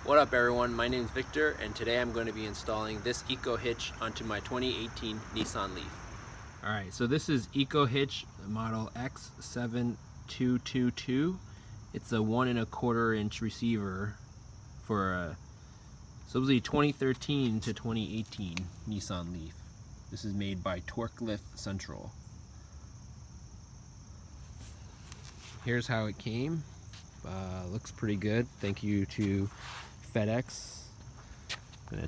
What up everyone, my name is Victor and today I'm going to be installing this EcoHitch onto my 2018 Nissan LEAF. Alright, so this is EcoHitch model x7222. It's a 1 1/4 inch receiver for a supposedly 2013 to 2018 Nissan LEAF. This is made by Torklift Central. Here's how it came. Looks pretty good. Thank you to FedEx. I'm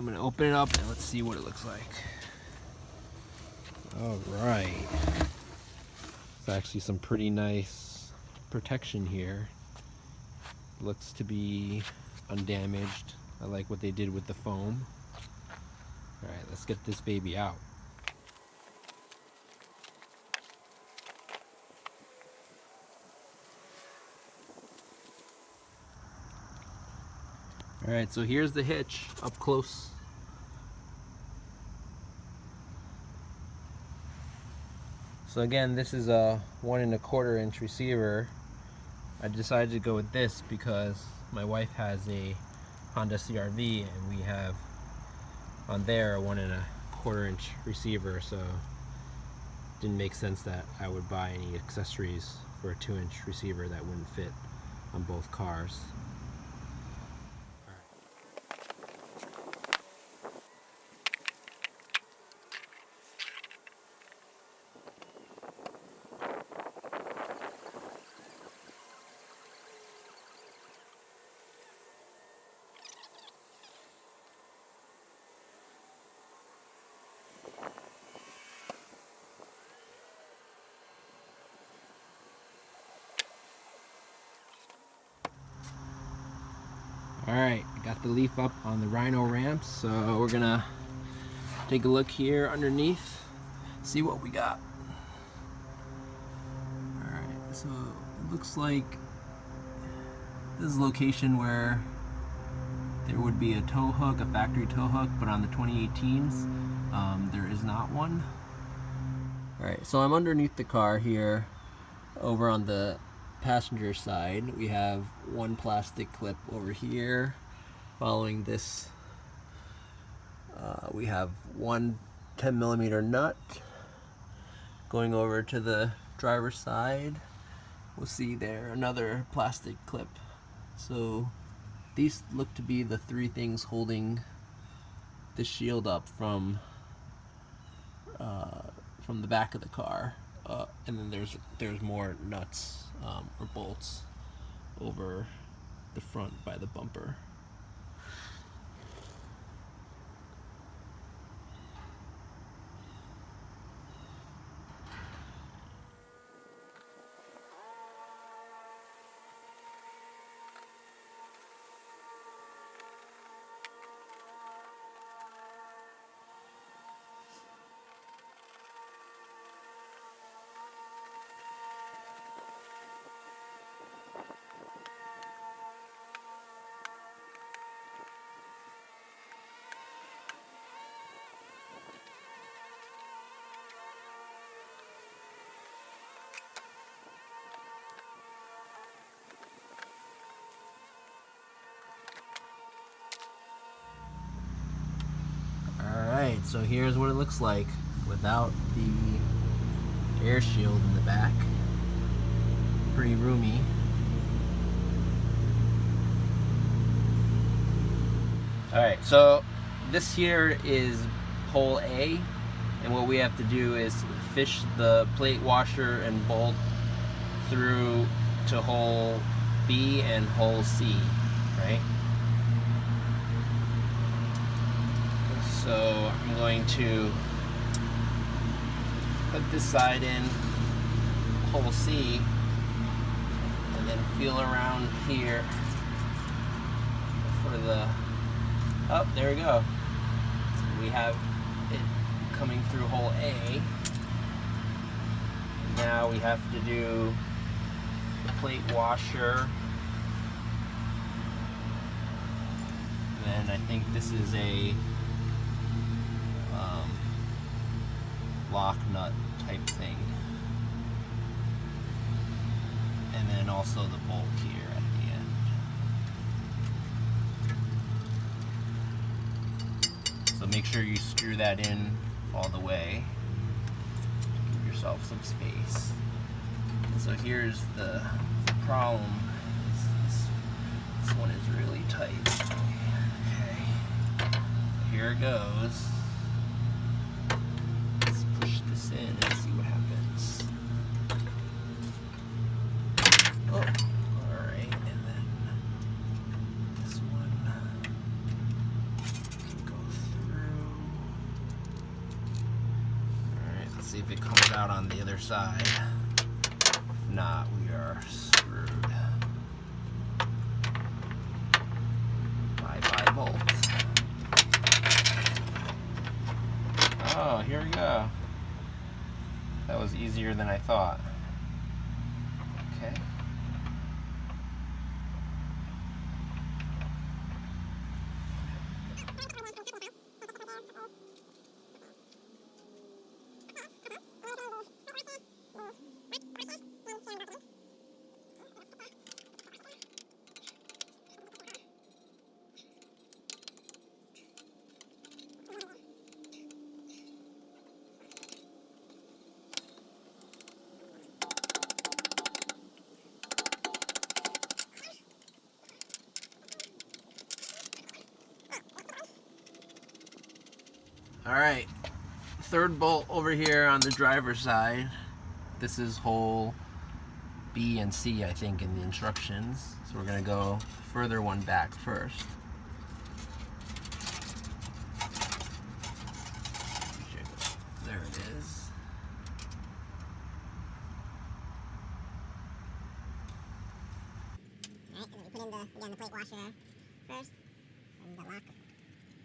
gonna open it up and let's see what it looks like. All right. It's actually some pretty nice protection here. Looks to be undamaged. I like what they did with the foam. All right, let's get this baby out. Alright, so here's the hitch up close. So again, this is a 1 1/4 inch receiver. I decided to go with this because my wife has a Honda CR-V and we have on there a 1 1/4 inch receiver, so it didn't make sense that I would buy any accessories for a 2-inch receiver that wouldn't fit on both cars. Alright, I got the LEAF up on the Rhino ramps, so we're gonna take a look here underneath, see what we got. Alright, so it looks like this is a location where there would be a tow hook, a factory tow hook, but on the 2018s, there is not one. Alright, so I'm underneath the car here, over on the passenger side. We have one plastic clip over here. Following this, we have one 10mm nut. Going over to the driver's side, we'll see there another plastic clip. So these look to be the three things holding the shield up from the back of the car. And then there's more nuts or bolts over the front by the bumper. Alright, so here's what it looks like without the air shield in the back. Pretty roomy. Alright, so this here is hole A, and what we have to do is fish the plate washer and bolt through to hole B and hole C, right? So I'm going to put this side in hole C and then feel around here for the, oh, there we go. We have it coming through hole A. Now we have to do the plate washer. And then I think this is a lock nut type thing. And then also the bolt here at the end. make sure you screw that in all the way. Give yourself some space. And so here's the problem. This one is really tight. Okay. Here it goes. Let's push this in and see what happens. Oh, alright, and then this one can go through. Alright, let's see if it comes out on the other side. If not, we are screwed. Bye-bye bolt. Oh, here we go. That was easier than I thought. Okay. Alright, third bolt over here on the driver's side. This is hole B and C, I think, in the instructions. So we're going to go further one back first. There it is. Alright, and then we put in the plate washer first, and the lock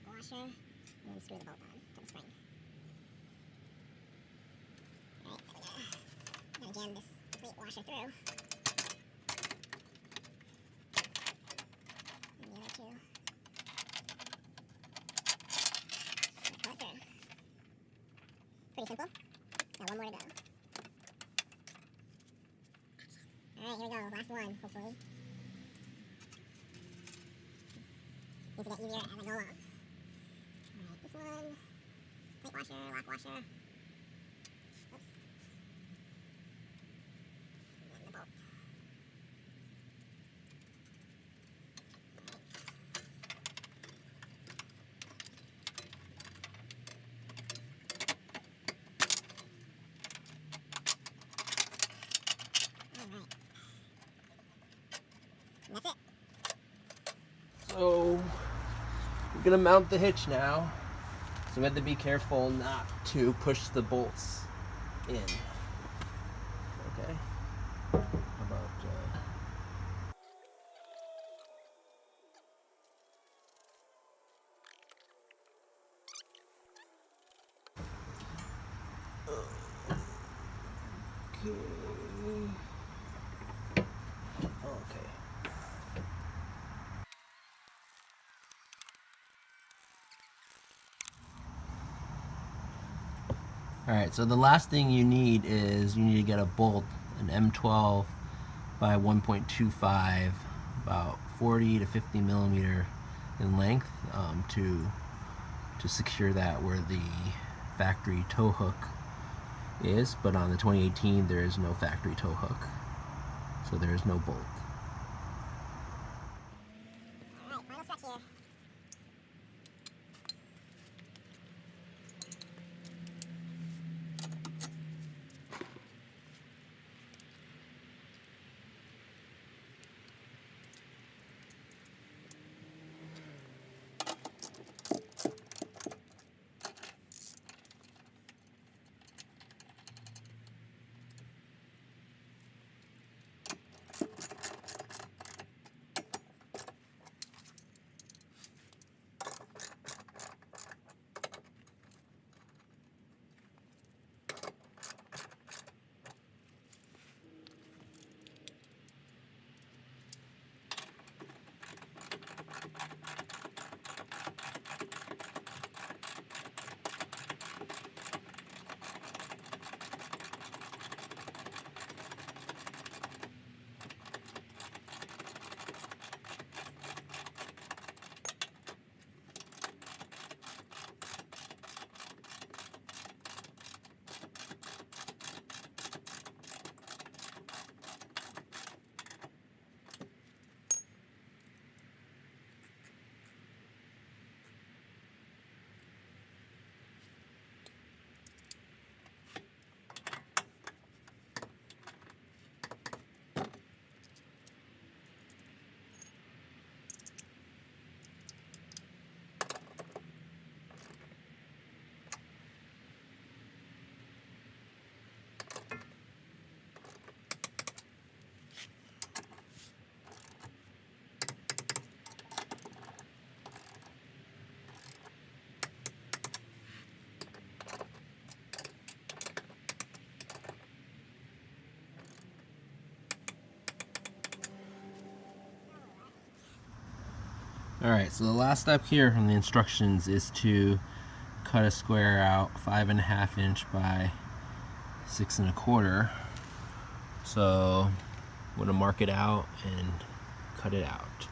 washer, and then screw the bolt on to the spring. Alright, there we go. We're going to jam this plate washer through. And the other two. And pull it through. Pretty simple. Got one more to go. Alright, here we go. Last one, hopefully. Seems to get easier as I go along. Alright, this one. Plate washer, lock washer. Oops. And then the bolt. Alright. And that's it. So we're gonna mount the hitch now. So we have to be careful not to push the bolts in. Okay. How about okay. Alright, so the last thing you need is you need to get a bolt, an M12 by 1.25, about 40 to 50 millimeter in length, to secure that where the factory tow hook is, but on the 2018 there is no factory tow hook, so there is no bolt. Alright, final stretch here. Alright, so the last step here from the instructions is to cut a square out 5.5 inch by 6 1/4. So I'm going to mark it out and cut it out.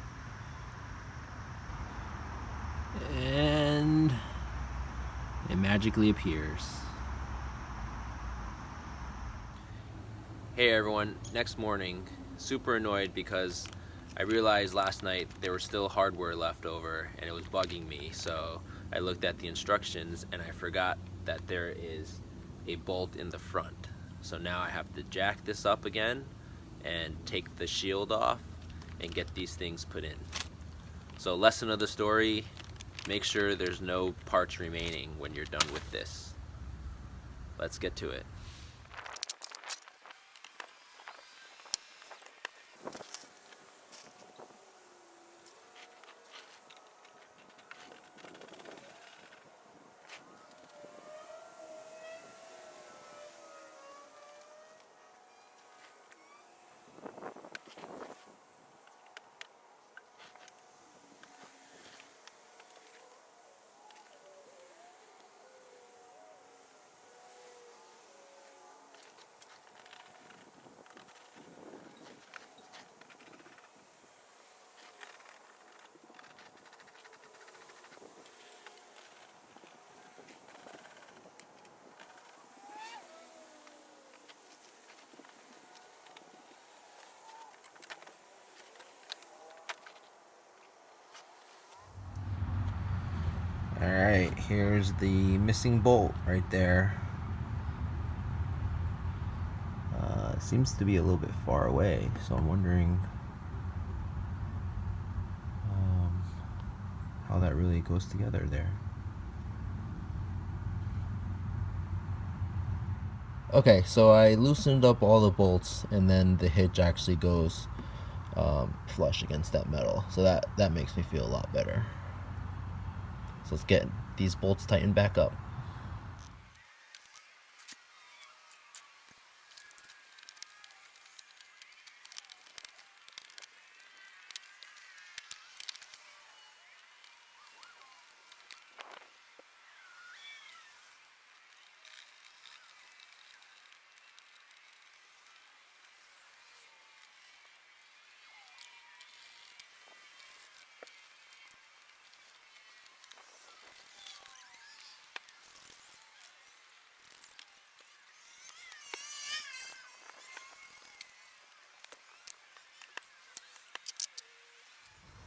And it magically appears. Hey everyone, next morning, super annoyed because I realized last night there was still hardware left over and it was bugging me. So I looked at the instructions and I forgot that there is a bolt in the front. So now I have to jack this up again and take the shield off and get these things put in. So lesson of the story, make sure there's no parts remaining when you're done with this. Let's get to it. Alright, here's the missing bolt right there. It seems to be a little bit far away, so I'm wondering how that really goes together there. Okay, so I loosened up all the bolts and then the hitch actually goes flush against that metal, so that makes me feel a lot better. So let's get these bolts tightened back up.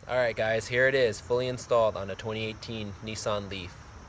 Alright guys, here it is, fully installed on a 2018 Nissan LEAF.